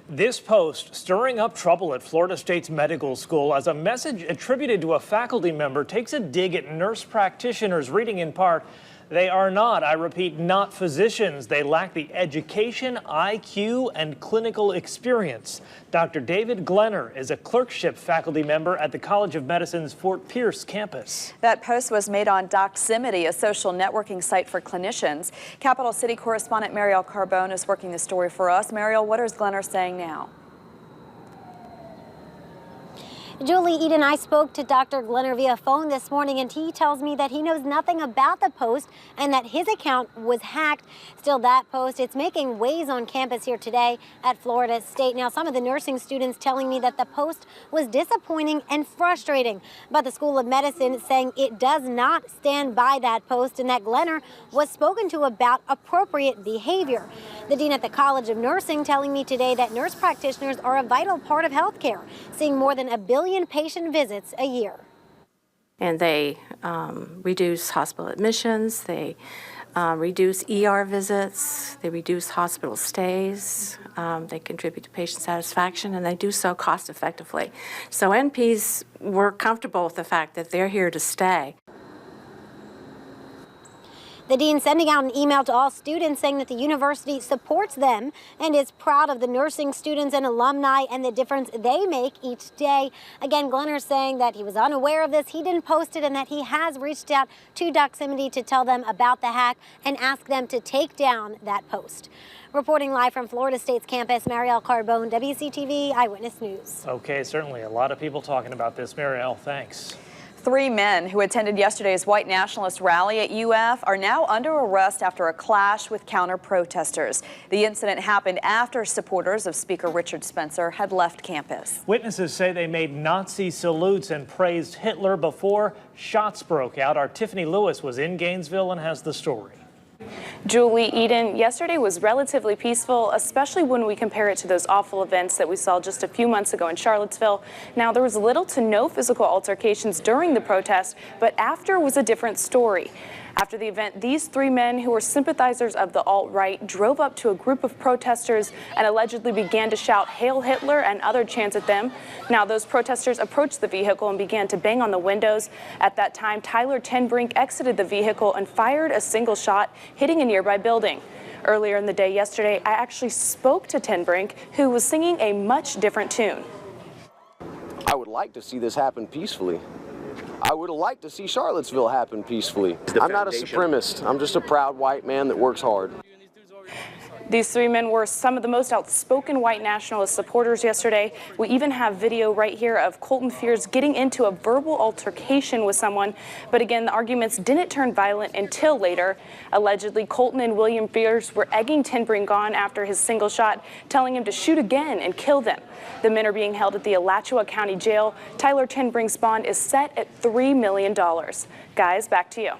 This post stirring up trouble at Florida State's medical school as a message attributed to a faculty member takes a dig at nurse practitioners, reading in part, "They are not, I repeat, not physicians. They lack the education, IQ, and clinical experience." Dr. David Glenner is a clerkship faculty member at the College of Medicine's Fort Pierce campus. That post was made on Doximity, a social networking site for clinicians. Capital City correspondent Mariel Carbone is working the story for us. Mariel, what is Glenner saying now? Julie, Eden, I spoke to Dr. Glenner via phone this morning, and he tells me that he knows nothing about the post and that his account was hacked. Still, that post, it's making waves on campus here today at Florida State. Now, some of the nursing students telling me that the post was disappointing and frustrating, but the School of Medicine saying it does not stand by that post and that Glenner was spoken to about appropriate behavior. The dean at the College of Nursing telling me today that nurse practitioners are a vital part of healthcare, seeing more than 1 billion patient visits a year. And they reduce hospital admissions, they reduce ER visits, they reduce hospital stays, they contribute to patient satisfaction, and they do so cost effectively. So NPs were comfortable with the fact that they're here to stay. The dean sending out an email to all students saying that the university supports them and is proud of the nursing students and alumni and the difference they make each day. Again, Glenner saying that he was unaware of this, he didn't post it, and that he has reached out to Doximity to tell them about the hack and ask them to take down that post. Reporting live from Florida State's campus, Mariel Carbone, WCTV Eyewitness News. Okay, certainly a lot of people talking about this. Mariel, thanks. 3 men who attended yesterday's white nationalist rally at UF are now under arrest after a clash with counter-protesters. The incident happened after supporters of Speaker Richard Spencer had left campus. Witnesses say they made Nazi salutes and praised Hitler before shots broke out. Our Tiffany Lewis was in Gainesville and has the story. Julie, Eden, yesterday was relatively peaceful, especially when we compare it to those awful events that we saw just a few months ago in Charlottesville. Now, there was little to no physical altercations during the protest, but after was a different story. After the event, these 3 men who were sympathizers of the alt-right drove up to a group of protesters and allegedly began to shout "Hail Hitler" and other chants at them. Now, those protesters approached the vehicle and began to bang on the windows. At that time, Tyler Tenbrink exited the vehicle and fired a single shot, hitting a nearby building. Earlier in the day yesterday, I actually spoke to Tenbrink, who was singing a much different tune. I would like to see this happen peacefully. I would like to see Charlottesville happen peacefully. I'm not a supremacist. I'm just a proud white man that works hard. These 3 men were some of the most outspoken white nationalist supporters yesterday. We even have video right here of Colton Fears getting into a verbal altercation with someone. But again, the arguments didn't turn violent until later. Allegedly, Colton and William Fears were egging Tenbrink on after his single shot, telling him to shoot again and kill them. The men are being held at the Alachua County Jail. Tyler Tenbrink's bond is set at $3 million. Guys, back to you.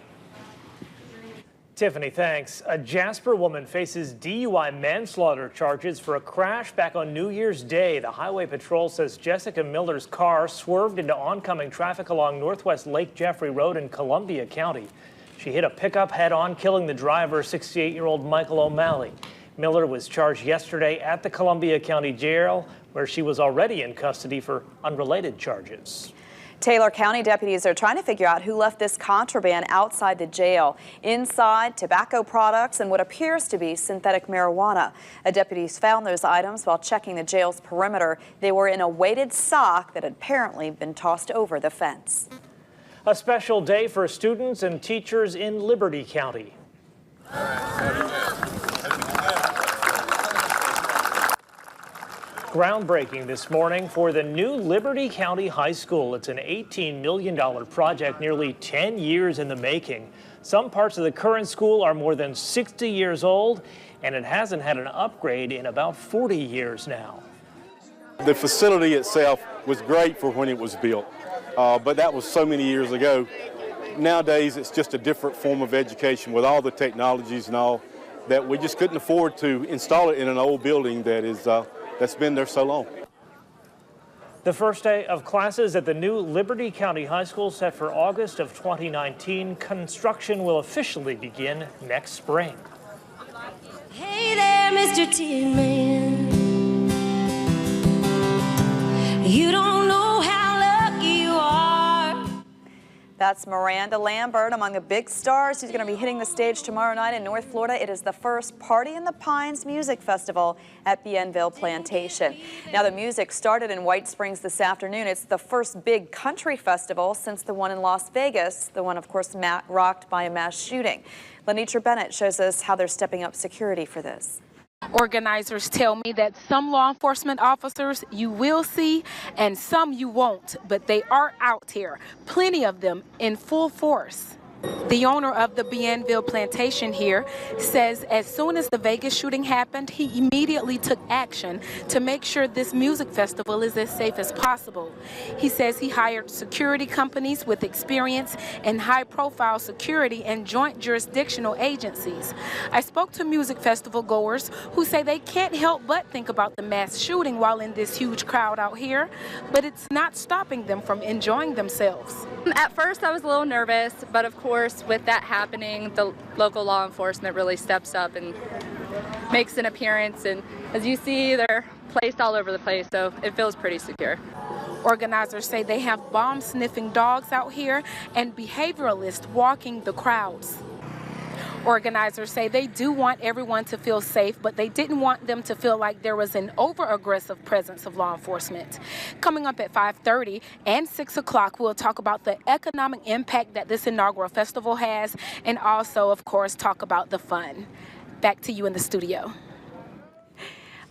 Tiffany, thanks. A Jasper woman faces DUI manslaughter charges for a crash back on New Year's Day. The Highway Patrol says Jessica Miller's car swerved into oncoming traffic along Northwest Lake Jeffrey Road in Columbia County. She hit a pickup head-on, killing the driver, 68-year-old Michael O'Malley. Miller was charged yesterday at the Columbia County Jail, where she was already in custody for unrelated charges. Taylor County deputies are trying to figure out who left this contraband outside the jail. Inside, tobacco products and what appears to be synthetic marijuana. Deputies found those items while checking the jail's perimeter. They were in a weighted sock that had apparently been tossed over the fence. A special day for students and teachers in Liberty County. Groundbreaking this morning for the new Liberty County High School. It's an $18 million project, nearly 10 years in the making. Some parts of the current school are more than 60 years old, and it hasn't had an upgrade in about 40 years now. The facility itself was great for when it was built, but that was so many years ago. Nowadays, it's just a different form of education with all the technologies and all that we just couldn't afford to install it in an old building that's been there so long. The first day of classes at the new Liberty County High School set for August of 2019. Construction will officially begin next spring. Hey there, Mr. Tin Man. You don't know how lucky you are. That's Miranda Lambert, among the big stars who's going to be hitting the stage tomorrow night in North Florida. It is the first Party in the Pines music festival at Bienville Plantation. Now, the music started in White Springs this afternoon. It's the first big country festival since the one in Las Vegas, the one, of course, rocked by a mass shooting. Lenitra Bennett shows us how they're stepping up security for this. Organizers tell me that some law enforcement officers you will see and some you won't, but they are out here, plenty of them in full force. The owner of the Bienville Plantation here says as soon as the Vegas shooting happened, he immediately took action to make sure this music festival is as safe as possible. He says he hired security companies with experience in high-profile security and joint jurisdictional agencies. I spoke to music festival goers who say they can't help but think about the mass shooting while in this huge crowd out here, but it's not stopping them from enjoying themselves. At first I was a little nervous, but of course with that happening, the local law enforcement really steps up and makes an appearance, and as you see, they're placed all over the place, so it feels pretty secure. Organizers say they have bomb-sniffing dogs out here and behavioralists walking the crowds. Organizers say they do want everyone to feel safe, but they didn't want them to feel like there was an over-aggressive presence of law enforcement. Coming up at 5:30 and 6 o'clock, we'll talk about the economic impact that this inaugural festival has, and also, of course, talk about the fun. Back to you in the studio.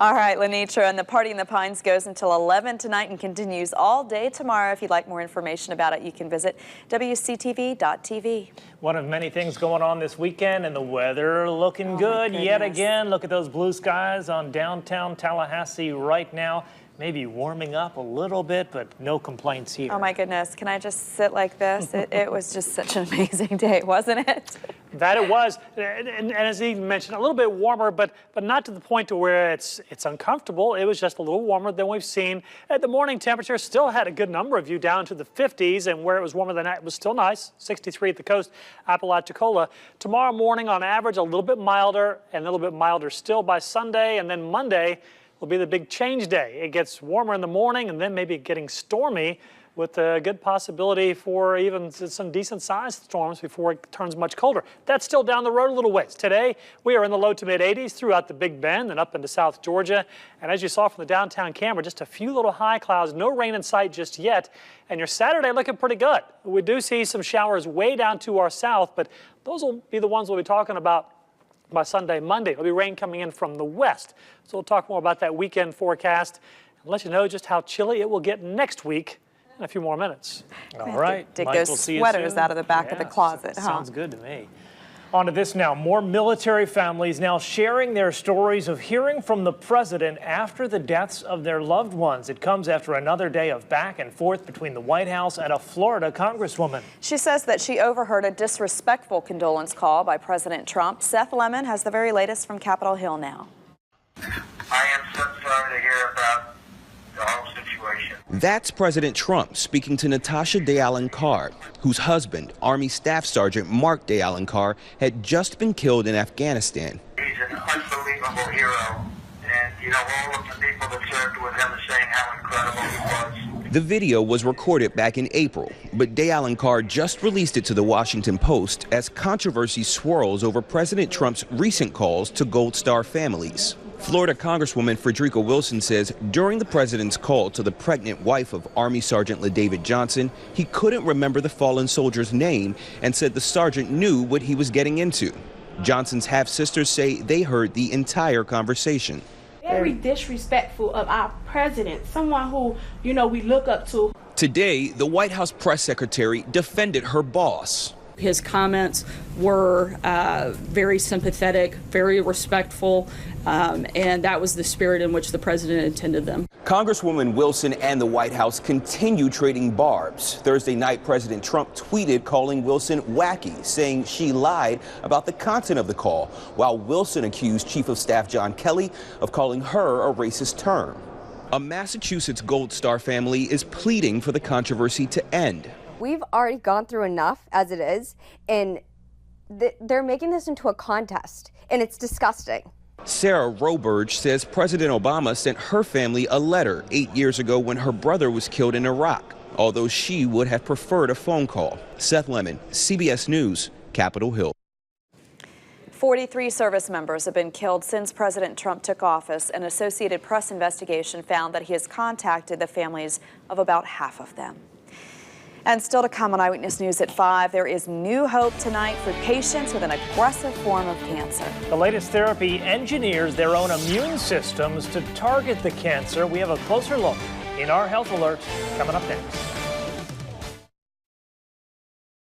All right, Lenitra, and the Party in the Pines goes until 11 tonight and continues all day tomorrow. If you'd like more information about it, you can visit WCTV.tv. One of many things going on this weekend, and the weather looking good yet again. Look at those blue skies on downtown Tallahassee right now. Maybe warming up a little bit, but no complaints here. Oh my goodness, can I just sit like this? It was just such an amazing day, wasn't it? That it was, and as he mentioned, a little bit warmer, but not to the point to where it's uncomfortable. It was just a little warmer than we've seen. The morning temperature still had a good number of you down to the 50s, and where it was warmer than that, it was still nice, 63 at the coast, Apalachicola. Tomorrow morning, on average, a little bit milder, and a little bit milder still by Sunday, and then Monday will be the big change day. It gets warmer in the morning, and then maybe getting stormy, with a good possibility for even some decent-sized storms before it turns much colder. That's still down the road a little ways. Today, we are in the low to mid-80s throughout the Big Bend and up into South Georgia. And as you saw from the downtown camera, just a few little high clouds, no rain in sight just yet. And your Saturday looking pretty good. We do see some showers way down to our south, but those will be the ones we'll be talking about by Sunday, Monday. There'll be rain coming in from the west. So we'll talk more about that weekend forecast and let you know just how chilly it will get next week in a few more minutes. All right. Dig Mike, those we'll see you sweaters soon. out of the back of the closet, huh? Sounds good to me. On to this now. More military families now sharing their stories of hearing from the president after the deaths of their loved ones. It comes after another day of back and forth between the White House and a Florida congresswoman. She says that she overheard a disrespectful condolence call by President Trump. Seth Lemon has the very latest from Capitol Hill now. I am so sorry to hear about the whole situation. That's President Trump speaking to Natasha DeAlencar, whose husband, Army Staff Sergeant Mark DeAlencar, had just been killed in Afghanistan. He's an unbelievable hero, and you know, all of the people that served with him are saying how incredible he was. The video was recorded back in April, but DeAlencar just released it to the Washington Post as controversy swirls over President Trump's recent calls to Gold Star families. Florida Congresswoman Frederica Wilson says during the president's call to the pregnant wife of Army Sergeant LaDavid Johnson, he couldn't remember the fallen soldier's name and said the sergeant knew what he was getting into. Johnson's half-sisters say they heard the entire conversation. Very disrespectful of our president, someone who, you know, we look up to. Today, the White House press secretary defended her boss. His comments were very sympathetic, very respectful, and that was the spirit in which the president intended them. Congresswoman Wilson and the White House continue trading barbs. Thursday night, President Trump tweeted calling Wilson wacky, saying she lied about the content of the call, while Wilson accused Chief of Staff John Kelly of calling her a racist term. A Massachusetts Gold Star family is pleading for the controversy to end. We've already gone through enough as it is, and they're making this into a contest, and it's disgusting. Sarah Roberge says President Obama sent her family a letter 8 years ago when her brother was killed in Iraq, although she would have preferred a phone call. Seth Lemon, CBS News, Capitol Hill. 43 service members have been killed since President Trump took office. An Associated Press investigation found that he has contacted the families of about half of them. And still to come on Eyewitness News at 5, there is new hope tonight for patients with an aggressive form of cancer. The latest therapy engineers their own immune systems to target the cancer. We have a closer look in our Health Alert coming up next.